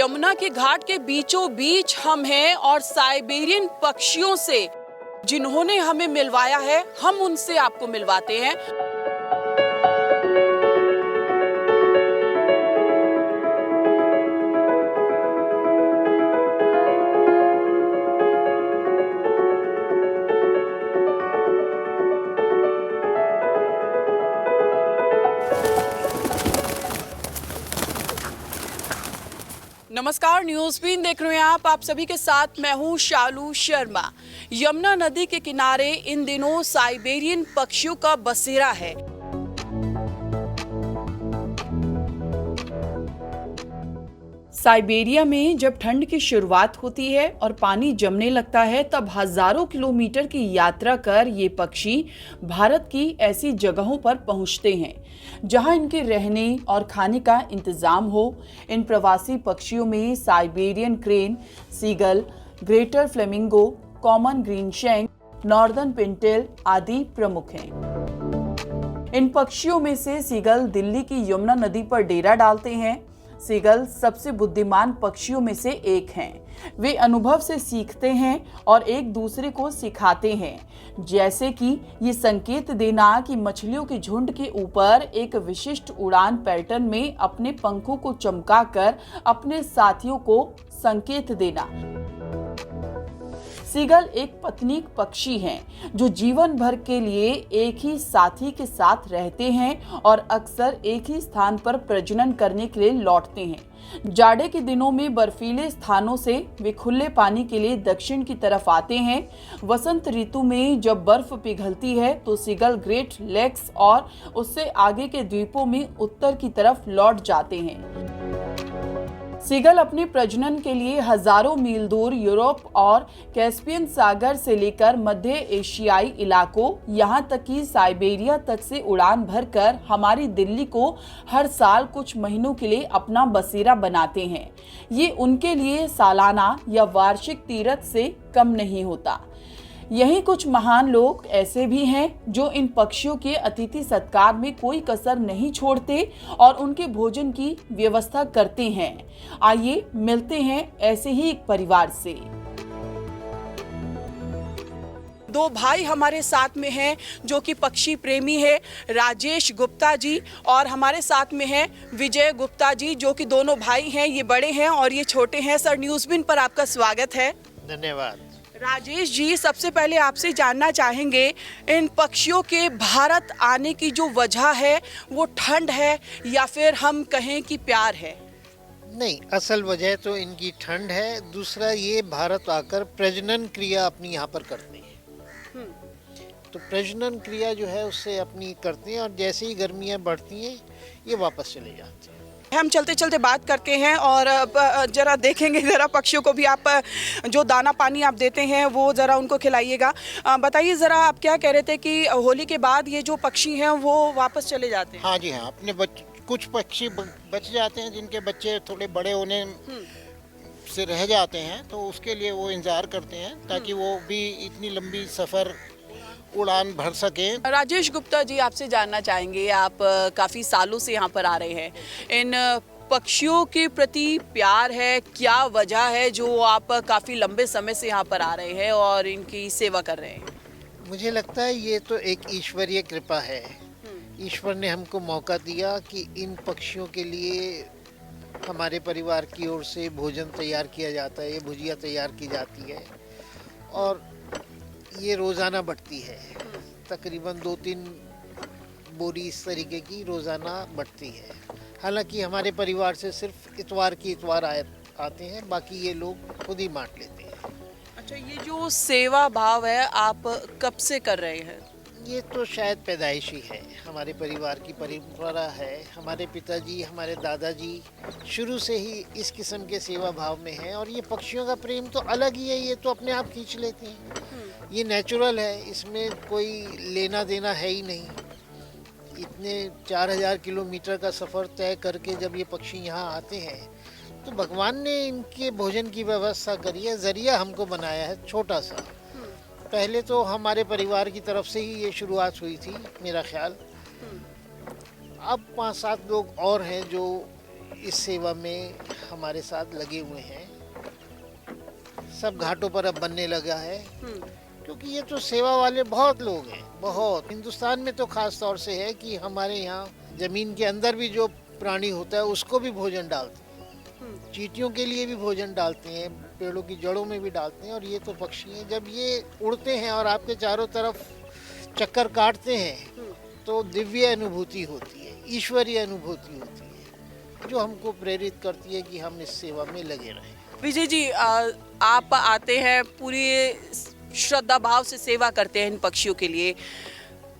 यमुना के घाट के बीचों बीच हम हैं और साइबेरियन पक्षियों से जिन्होंने हमें मिलवाया है, हम उनसे आपको मिलवाते हैं। नमस्कार, न्यूज़बीन देख रहे हैं आप सभी के साथ मैं हूं शालू शर्मा। यमुना नदी के किनारे इन दिनों साइबेरियन पक्षियों का बसेरा है। साइबेरिया में जब ठंड की शुरुआत होती है और पानी जमने लगता है, तब हजारों किलोमीटर की यात्रा कर ये पक्षी भारत की ऐसी जगहों पर पहुंचते हैं जहां इनके रहने और खाने का इंतजाम हो। इन प्रवासी पक्षियों में Siberian crane, seagull, greater flamingo, common green shank, northern pintail आदि प्रमुख हैं। इन पक्षियों में से सीगल दिल्ली की यमुना नदी पर डेरा डालते हैं। सीगल सबसे बुद्धिमान पक्षियों में से एक हैं। वे अनुभव से सीखते हैं और एक दूसरे को सिखाते हैं, जैसे कि ये संकेत देना कि मछलियों के झुंड के ऊपर एक विशिष्ट उड़ान पैटर्न में अपने पंखों को चमकाकर अपने साथियों को संकेत देना। सीगल एक पत्नीक पक्षी हैं जो जीवन भर के लिए एक ही साथी के साथ रहते हैं और अक्सर एक ही स्थान पर प्रजनन करने के लिए लौटते हैं। जाड़े के दिनों में बर्फीले स्थानों से वे खुले पानी के लिए दक्षिण की तरफ आते हैं। वसंत ऋतु में जब बर्फ पिघलती है तो सीगल ग्रेट लेक्स और उससे आगे के द्वीपों में उत्तर की तरफ लौट जाते हैं। सीगल अपने प्रजनन के लिए हजारों मील दूर यूरोप और कैस्पियन सागर से लेकर मध्य एशियाई इलाकों, यहाँ तक कि साइबेरिया तक से उड़ान भरकर हमारी दिल्ली को हर साल कुछ महीनों के लिए अपना बसेरा बनाते हैं। ये उनके लिए सालाना या वार्षिक तीर्थ से कम नहीं होता। यही कुछ महान लोग ऐसे भी हैं जो इन पक्षियों के अतिथि सत्कार में कोई कसर नहीं छोड़ते और उनके भोजन की व्यवस्था करते हैं। आइए मिलते हैं ऐसे ही एक परिवार से। दो भाई हमारे साथ में हैं जो कि पक्षी प्रेमी है, राजेश गुप्ता जी, और हमारे साथ में है विजय गुप्ता जी, जो कि दोनों भाई हैं। ये बड़े हैं और ये छोटे हैं। सर, न्यूज़बीन पर आपका स्वागत है। धन्यवाद। राजेश जी, सबसे पहले आपसे जानना चाहेंगे, इन पक्षियों के भारत आने की जो वजह है वो ठंड है या फिर हम कहें कि प्यार है? नहीं, असल वजह तो इनकी ठंड है। दूसरा, ये भारत आकर प्रजनन क्रिया अपनी यहाँ पर करते हैं। तो प्रजनन क्रिया जो है उससे अपनी करते हैं और जैसे ही गर्मियाँ बढ़ती हैं ये वापस चले जाते हैं। हम चलते चलते बात करते हैं और जरा देखेंगे, जरा पक्षियों को भी आप जो दाना पानी आप देते हैं वो जरा उनको खिलाइएगा। बताइए जरा, आप क्या कह रहे थे कि होली के बाद ये जो पक्षी हैं वो वापस चले जाते हैं? हाँ जी हाँ, अपने कुछ पक्षी बच जाते हैं जिनके बच्चे थोड़े बड़े होने से रह जाते हैं, तो उसके लिए वो इंतजार करते हैं ताकि वो भी इतनी लंबी सफ़र उड़ान भर सके। राजेश गुप्ता जी, आपसे जानना चाहेंगे, आप काफ़ी सालों से यहाँ पर आ रहे हैं, इन पक्षियों के प्रति प्यार है, क्या वजह है जो आप काफ़ी लंबे समय से यहाँ पर आ रहे हैं और इनकी सेवा कर रहे हैं? मुझे लगता है ये तो एक ईश्वरीय कृपा है। ईश्वर ने हमको मौका दिया कि इन पक्षियों के लिए हमारे परिवार की ओर से भोजन तैयार किया जाता है, ये भुजिया तैयार की जाती है और ये रोज़ाना बढ़ती है। तकरीबन 2-3 बोरी इस तरीके की रोज़ाना बढ़ती है। हालांकि हमारे परिवार से सिर्फ इतवार की इतवार आते हैं, बाकी ये लोग खुद ही बांट लेते हैं। अच्छा, ये जो सेवा भाव है आप कब से कर रहे हैं? ये तो शायद पैदाइशी है, हमारे परिवार की परंपरा है। हमारे पिताजी, हमारे दादाजी शुरू से ही इस किस्म के सेवा भाव में हैं और ये पक्षियों का प्रेम तो अलग ही है, ये तो अपने आप खींच लेते हैं। ये नेचुरल है, इसमें कोई लेना देना है ही नहीं। इतने 4000 किलोमीटर का सफ़र तय करके जब ये पक्षी यहाँ आते हैं तो भगवान ने इनके भोजन की व्यवस्था करी है, ज़रिया हमको बनाया है छोटा सा। पहले तो हमारे परिवार की तरफ से ही ये शुरुआत हुई थी मेरा ख्याल। अब 5-7 लोग और हैं जो इस सेवा में हमारे साथ लगे हुए हैं। सब घाटों पर अब बनने लगा है, क्योंकि ये तो सेवा वाले बहुत लोग हैं, बहुत। हिंदुस्तान में तो खास तौर से है कि हमारे यहाँ जमीन के अंदर भी जो प्राणी होता है उसको भी भोजन डालते हैं, चींटियों के लिए भी भोजन डालते हैं, पेड़ों की जड़ों में भी डालते हैं। और ये तो पक्षी हैं, जब ये उड़ते हैं और आपके चारों तरफ चक्कर काटते हैं तो दिव्य अनुभूति होती है, ईश्वरीय अनुभूति होती है, जो हमको प्रेरित करती है कि हम इस सेवा में लगे रहें। विजय जी, आप आते हैं, पूरी श्रद्धा भाव से सेवा करते हैं इन पक्षियों के लिए।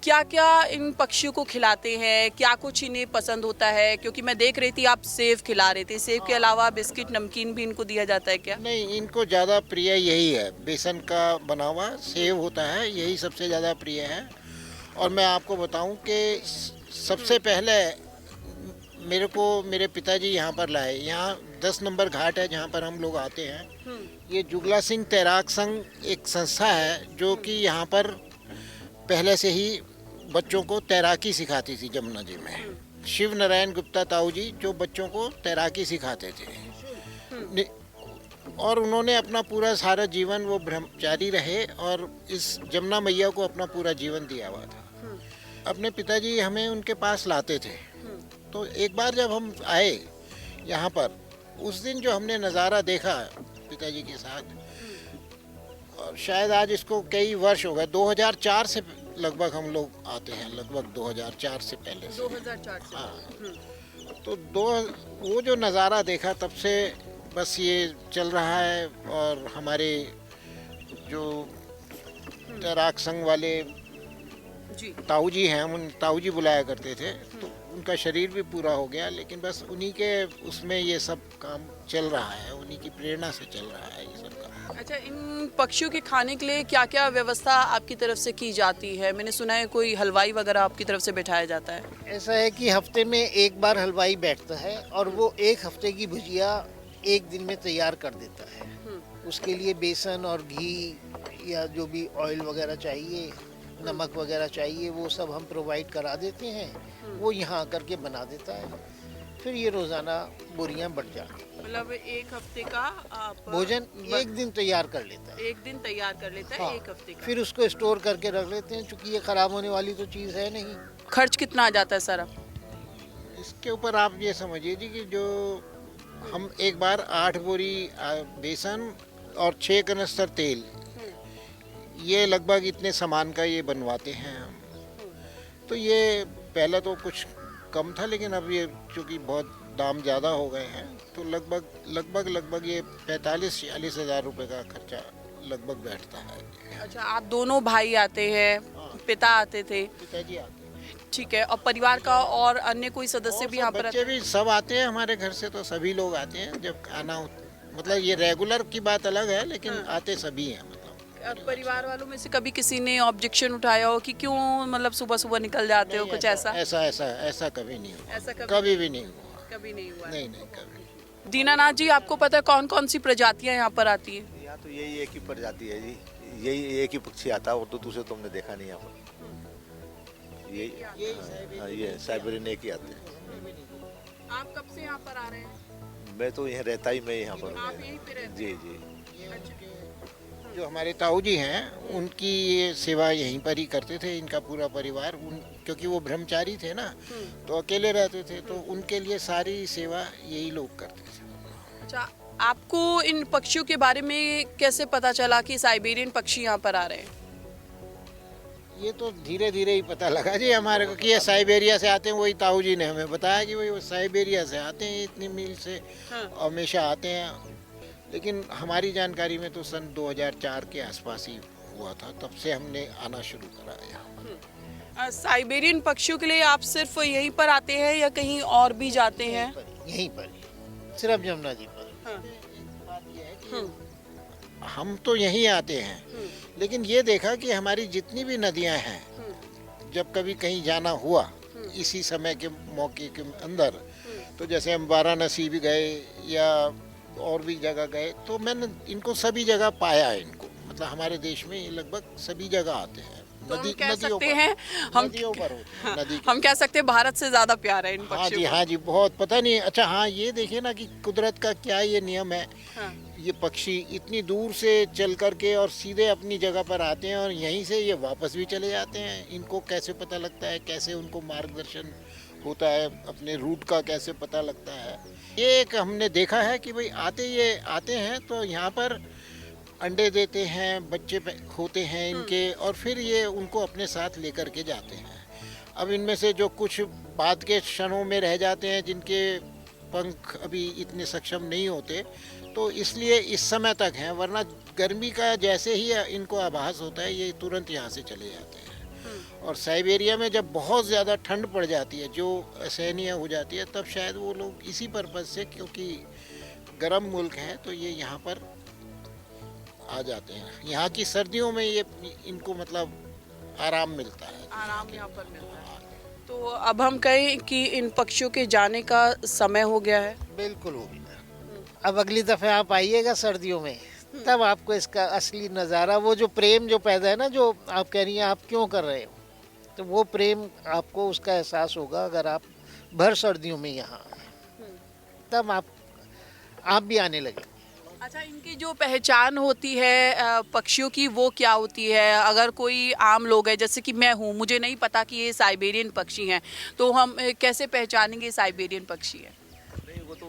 क्या क्या इन पक्षियों को खिलाते हैं, क्या कुछ इन्हें पसंद होता है? क्योंकि मैं देख रही थी आप सेव खिला रहे थे, सेव के अलावा बिस्किट नमकीन भी इनको दिया जाता है क्या? नहीं, इनको ज़्यादा प्रिय यही है, बेसन का बना हुआ सेव होता है, यही सबसे ज़्यादा प्रिय है। और मैं आपको बताऊं कि सबसे पहले मेरे को मेरे पिताजी यहाँ पर लाए। यहाँ 10 नंबर घाट है जहाँ पर हम लोग आते हैं। ये जुगला सिंह तैराक संघ एक संस्था है जो कि यहाँ पर पहले से ही बच्चों को तैराकी सिखाती थी जमुना जी में। शिव नारायण गुप्ता ताऊ जी जो बच्चों को तैराकी सिखाते थे, और उन्होंने अपना पूरा सारा जीवन, वो ब्रह्मचारी रहे और इस जमुना मैया को अपना पूरा जीवन दिया हुआ था। अपने पिताजी हमें उनके पास लाते थे। तो एक बार जब हम आए यहाँ पर, उस दिन जो हमने नज़ारा देखा पिताजी के साथ, और शायद आज इसको कई वर्ष हो गए, 2004 से लगभग हम लोग आते हैं, लगभग 2004 से पहले से। 2004 से। हाँ, तो वो जो नज़ारा देखा तब से बस ये चल रहा है। और हमारे जो तैराक संघ वाले ताऊ जी हैं, हम उन ताऊ जी बुलाया करते थे, तो उनका शरीर भी पूरा हो गया, लेकिन बस उन्हीं के उसमें ये सब काम चल रहा है, उन्हीं की प्रेरणा से चल रहा है ये सब काम। अच्छा, इन पक्षियों के खाने के लिए क्या क्या व्यवस्था आपकी तरफ से की जाती है? मैंने सुना है कोई हलवाई वगैरह आपकी तरफ से बैठाया जाता है। ऐसा है कि हफ्ते में एक बार हलवाई बैठता है और वो एक हफ्ते की भुजिया एक दिन में तैयार कर देता है। उसके लिए बेसन और घी या जो भी ऑयल वगैरह चाहिए, नमक वगैरह चाहिए, वो सब हम प्रोवाइड करा देते हैं। वो यहाँ आकर के बना देता है, फिर ये रोज़ाना बोरियां बढ़ जाती हैं। मतलब एक हफ्ते का आप भोजन एक दिन तैयार कर लेता है। एक दिन तैयार कर लेता है। हाँ, एक हफ्ते का। फिर उसको स्टोर करके रख लेते हैं, क्योंकि ये ख़राब होने वाली तो चीज़ है नहीं। खर्च कितना आ जाता है सारा? इसके ऊपर आप ये समझिए जी कि जो हम एक बार 8 बोरी बेसन और 6 कनस्तर तेल, ये लगभग इतने सामान का ये बनवाते हैं हम। तो ये पहले तो कुछ कम था, लेकिन अब ये चूँकि बहुत दाम ज़्यादा हो गए हैं, तो लगभग ये 45-46 हज़ार रुपये का खर्चा लगभग बैठता है। अच्छा, आप दोनों भाई आते हैं? हाँ। पिता आते थे? पिताजी आते हैं। ठीक है। और परिवार का और अन्य कोई सदस्य भी यहाँ पर बच्चे भी सब आते हैं हमारे घर से, तो सभी लोग आते हैं जब खाना मतलब ये रेगुलर की बात अलग है, लेकिन आते सभी हैं। मतलब परिवार वालों में से कभी किसी ने ऑब्जेक्शन उठाया हो कि क्यों मतलब सुबह सुबह निकल जाते हो, कुछ ऐसा? ऐसा कभी नहीं हुआ। ऐसा कभी भी नहीं हुआ। कभी नहीं हुआ? नहीं, कभी। दीनानाथ जी, आपको पता है कौन कौन सी प्रजातियां यहाँ पर आती हैं? यहाँ तो यही एक ही प्रजाति है जी, यही एक ही पक्षी आता है, और तो दूसरे तो हमने देखा नहीं यहाँ पर। ये साइबेरियन एक ही आते हैं। आप कब से यहाँ पर आ रहे हैं? मैं तो यहाँ रहता ही, मैं यहाँ पर आप यहीं पे रहते जी हैं? जी। जो हमारे ताऊ जी हैं, उनकी ये सेवा यहीं पर ही करते थे, इनका पूरा परिवार। क्योंकि वो ब्रह्मचारी थे ना, तो अकेले रहते थे, तो उनके लिए सारी सेवा यही लोग करते थे। अच्छा, आपको इन पक्षियों के बारे में कैसे पता चला कि साइबेरियन पक्षी यहाँ पर आ रहे हैं? ये तो धीरे धीरे ही पता लगा जी हमारे को कि ये साइबेरिया से आते हैं। वही ताऊ जी ने हमें बताया कि वही वो साइबेरिया से आते हैं, इतनी मील से हमेशा आते हैं। लेकिन हमारी जानकारी में तो सन 2004 के आसपास ही हुआ था, तब से हमने आना शुरू करा यहाँ। साइबेरियन पक्षियों के लिए आप सिर्फ यहीं पर आते हैं या कहीं और भी जाते हैं? यहीं पर ही, सिर्फ जमुना जी पर। बात ये है कि हम तो यहीं आते हैं, लेकिन ये देखा कि हमारी जितनी भी नदियां हैं, जब कभी कहीं जाना हुआ इसी समय के मौके के अंदर, तो जैसे हम वाराणसी भी गए या और भी जगह गए, तो मैंने इनको सभी जगह पाया है। इनको मतलब हमारे देश में ये लगभग सभी जगह आते हैं तो हम नदी कह नदियों सकते पर हैं हम नदियों पर होते हैं, नदी के। हम कह सकते हैं भारत से ज्यादा प्यार है इन हाँ पक्षियों जी, को। हाँ जी, बहुत। पता नहीं, अच्छा हाँ, ये देखिए ना कि कुदरत का क्या ये नियम है। हाँ। ये पक्षी इतनी दूर से चल करके और सीधे अपनी जगह पर आते हैं और यहीं से ये वापस भी चले जाते हैं। इनको कैसे पता लगता है, कैसे उनको मार्गदर्शन होता है, अपने रूट का कैसे पता लगता है। ये एक हमने देखा है कि भाई ये आते हैं तो यहाँ पर अंडे देते हैं, बच्चे होते हैं इनके, और फिर ये उनको अपने साथ लेकर के जाते हैं। अब इनमें से जो कुछ बाद के क्षणों में रह जाते हैं, जिनके पंख अभी इतने सक्षम नहीं होते, तो इसलिए इस समय तक हैं, वरना गर्मी का जैसे ही इनको आभास होता है ये तुरंत यहाँ से चले जाते हैं। और साइबेरिया में जब बहुत ज़्यादा ठंड पड़ जाती है, जो असहनीय हो जाती है, तब शायद वो लोग इसी पर्पज़ से, क्योंकि गर्म मुल्क है, तो ये यहाँ पर आ जाते हैं। यहाँ की सर्दियों में ये इनको मतलब आराम मिलता है। आराम यहाँ पर मिलता है। तो अब हम कहें कि इन पक्षियों के जाने का समय हो गया है। बिल्कुल हो गया। अब अगली दफ़े आप आइएगा सर्दियों में, तब आपको इसका असली नज़ारा, वो जो प्रेम जो पैदा है ना, जो आप कह रही हैं आप क्यों कर रहे हो, तो वो प्रेम आपको उसका एहसास होगा अगर आप भर सर्दियों में यहाँ आए, तब आप भी आने लगे। अच्छा, इनकी जो पहचान होती है पक्षियों की, वो क्या होती है? अगर कोई आम लोग है, जैसे कि मैं हूँ, मुझे नहीं पता कि ये साइबेरियन पक्षी हैं, तो हम कैसे पहचानेंगे साइबेरियन पक्षी है? नहीं, वो तो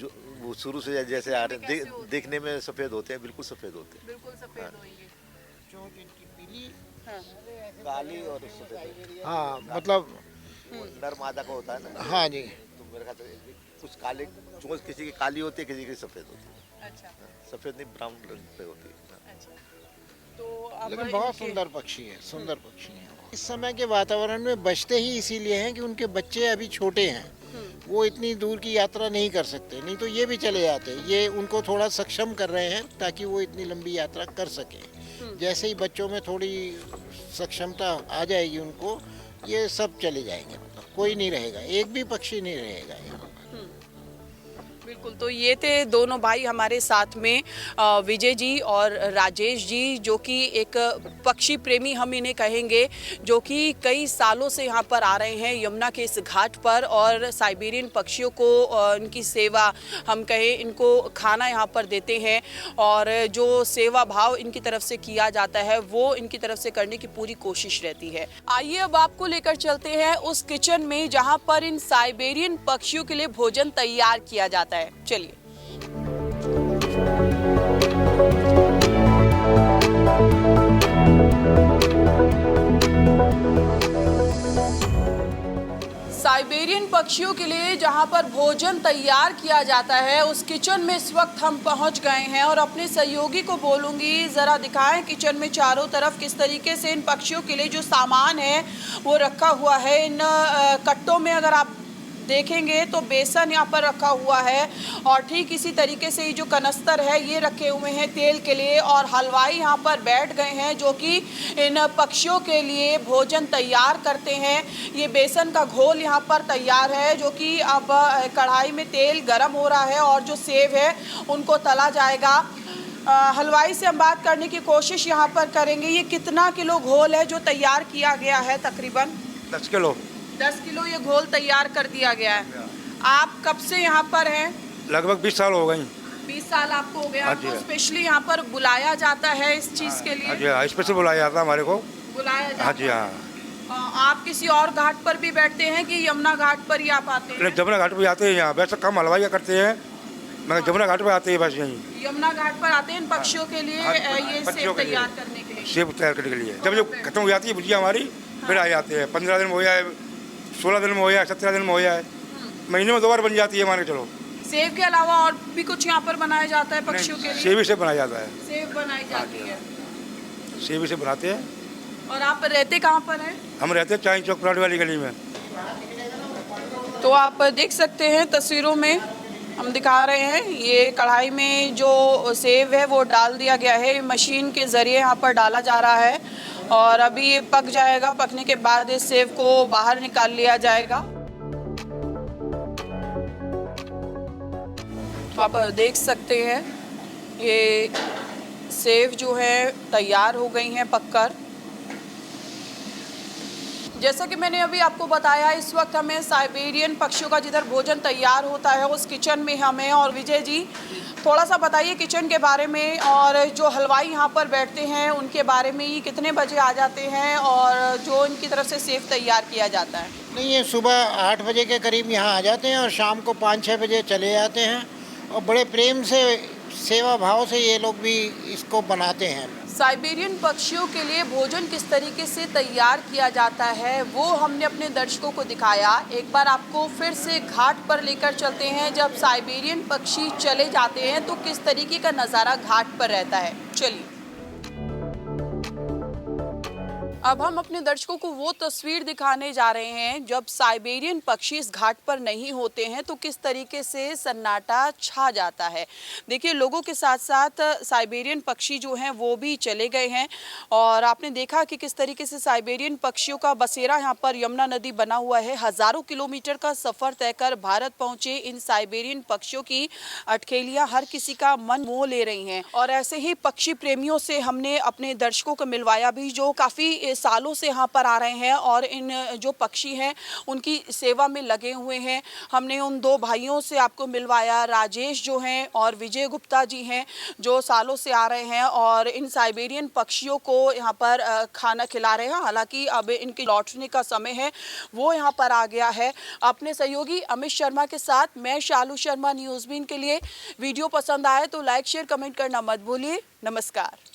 जो वो शुरू से जैसे आ रहे हैं, देखने में सफ़ेद होते हैं, बिल्कुल सफ़ेद होते हैं। बिल्कुल सफेद होंगे। चोंच इनकी पीली, काली और सफ़ेद। हाँ, मतलब नर मादा का होता है ना। हाँ जी। तो मेरे ख्याल से कुछ काले चोंच किसी की काली होती है, किसी की सफ़ेद होती है। अच्छा, सफ़ेद नहीं, ब्राउन रंग पे होती है। अच्छा। तो अब लेकिन बहुत इनके- सुंदर पक्षी है, सुंदर पक्षी हैं। इस समय के वातावरण में बचते ही इसीलिए हैं कि उनके बच्चे अभी छोटे हैं, वो इतनी दूर की यात्रा नहीं कर सकते, नहीं तो ये भी चले जाते। ये उनको थोड़ा सक्षम कर रहे हैं ताकि वो इतनी लंबी यात्रा कर सकें। जैसे ही बच्चों में थोड़ी सक्षमता आ जाएगी उनको, ये सब चले जाएंगे, मतलब कोई नहीं रहेगा, एक भी पक्षी नहीं रहेगा यहाँ पर। बिल्कुल। तो ये थे दोनों भाई हमारे साथ में, विजय जी और राजेश जी, जो कि एक पक्षी प्रेमी हम इन्हें कहेंगे, जो कि कई सालों से यहाँ पर आ रहे हैं यमुना के इस घाट पर, और साइबेरियन पक्षियों को इनकी सेवा हम कहें, इनको खाना यहाँ पर देते हैं, और जो सेवा भाव इनकी तरफ से किया जाता है वो इनकी तरफ से करने की पूरी कोशिश रहती है। आइए अब आपको लेकर चलते हैं उस किचन में जहाँ पर इन साइबेरियन पक्षियों के लिए भोजन तैयार किया जाता है। चलिए। साइबेरियन पक्षियों के लिए जहां पर भोजन तैयार किया जाता है, उस किचन में इस वक्त हम पहुंच गए हैं, और अपने सहयोगी को बोलूंगी जरा दिखाएं किचन में चारों तरफ किस तरीके से इन पक्षियों के लिए जो सामान है वो रखा हुआ है। इन कट्टों में अगर आप देखेंगे तो बेसन यहाँ पर रखा हुआ है, और ठीक इसी तरीके से ये जो कनस्तर है ये रखे हुए हैं तेल के लिए, और हलवाई यहाँ पर बैठ गए हैं जो कि इन पक्षियों के लिए भोजन तैयार करते हैं। ये बेसन का घोल यहाँ पर तैयार है, जो कि अब कढ़ाई में तेल गरम हो रहा है और जो सेव है उनको तला जाएगा। हलवाई से हम बात करने की कोशिश यहाँ पर करेंगे। ये कितना किलो घोल है जो तैयार किया गया है? तकरीबन 10 किलो। 10 किलो ये घोल तैयार कर दिया गया है। आप कब से यहाँ पर हैं? लगभग 20 साल हो गई। 20 साल आपको हो गए। हाँ आपको जी। स्पेशली यहाँ पर बुलाया जाता है इस चीज़ के हाँ लिए? जी, हाँ, स्पेशल बुलाया जाता है हमारे को। बुलाया जाता हाँ जी, है। हाँ। आप किसी और घाट पर भी बैठते हैं कि यमुना घाट पर ही आप आते हैं? जमुना घाट पे आते हैं यहाँ, वैसे कम हलवाई का करते हैं, मगर जमुना घाट पे आते हैं बस यहीं। यमुना घाट पर आते हैं इन पक्षियों के लिए हाँ, ये पक्षियों सेब के लिए। तैयार करने के लिए? सेब तैयार करने के लिए जब खत्म हो जाती है भुजिया हमारी, फिर आ जाते हैं। 15 दिन में हो जाए, 16 दिन में हो जाए, 17 दिन में हो जाए, महीने में 2 बार बन जाती है, मान के चलो। सेब के अलावा और भी कुछ यहाँ पर बनाया जाता है पक्षियों के लिए? सेब से बनाया जाता है, सेब बनाई जाती है। सेब से बनाते हैं। और आप रहते कहाँ पर हैं? हम रहते हैं चांद चौक पराठे वाली गली में। तो आप देख सकते हैं तस्वीरों में हम दिखा रहे हैं, ये कढ़ाई में जो सेब है वो डाल दिया गया है, मशीन के ज़रिए यहाँ पर डाला जा रहा है, और अभी ये पक जाएगा। पकने के बाद इस सेब को बाहर निकाल लिया जाएगा। तो आप देख सकते हैं ये सेब जो है तैयार हो गई हैं पककर, जैसा कि मैंने अभी आपको बताया, इस वक्त हमें साइबेरियन पक्षियों का जिधर भोजन तैयार होता है उस किचन में हमें, और विजय जी थोड़ा सा बताइए किचन के बारे में, और जो हलवाई यहाँ पर बैठते हैं उनके बारे में, ये कितने बजे आ जाते हैं और जो इनकी तरफ से सेव तैयार किया जाता है? नहीं, ये सुबह 8 बजे के करीब यहाँ आ जाते हैं और शाम को 5-6 बजे चले जाते हैं, और बड़े प्रेम से, सेवा भाव से ये लोग भी इसको बनाते हैं। साइबेरियन पक्षियों के लिए भोजन किस तरीके से तैयार किया जाता है वो हमने अपने दर्शकों को दिखाया। एक बार आपको फिर से घाट पर लेकर चलते हैं। जब साइबेरियन पक्षी चले जाते हैं तो किस तरीके का नज़ारा घाट पर रहता है, चलिए। अब हम अपने दर्शकों को वो तस्वीर दिखाने जा रहे हैं जब साइबेरियन पक्षी इस घाट पर नहीं होते हैं तो किस तरीके से सन्नाटा छा जाता है। देखिए, लोगों के साथ साथ साइबेरियन पक्षी जो हैं वो भी चले गए हैं, और आपने देखा कि किस तरीके से साइबेरियन पक्षियों का बसेरा यहाँ पर यमुना नदी बना हुआ है। हज़ारों किलोमीटर का सफ़र तय कर भारत पहुँचे इन साइबेरियन पक्षियों की अटखेलियाँ हर किसी का मन मोह ले रही हैं। और ऐसे ही पक्षी प्रेमियों से हमने अपने दर्शकों को मिलवाया भी, जो काफ़ी सालों से यहाँ पर आ रहे हैं और इन जो पक्षी हैं उनकी सेवा में लगे हुए हैं। हमने उन दो भाइयों से आपको मिलवाया, राजेश जो हैं और विजय गुप्ता जी हैं, जो सालों से आ रहे हैं और इन साइबेरियन पक्षियों को यहाँ पर खाना खिला रहे हैं। हालांकि अब इनके लौटने का समय है, वो यहाँ पर आ गया है। अपने सहयोगी अमित शर्मा के साथ मैं शालू शर्मा, न्यूज़बीन के लिए। वीडियो पसंद आए तो लाइक, शेयर, कमेंट करना मत भूलिए। नमस्कार।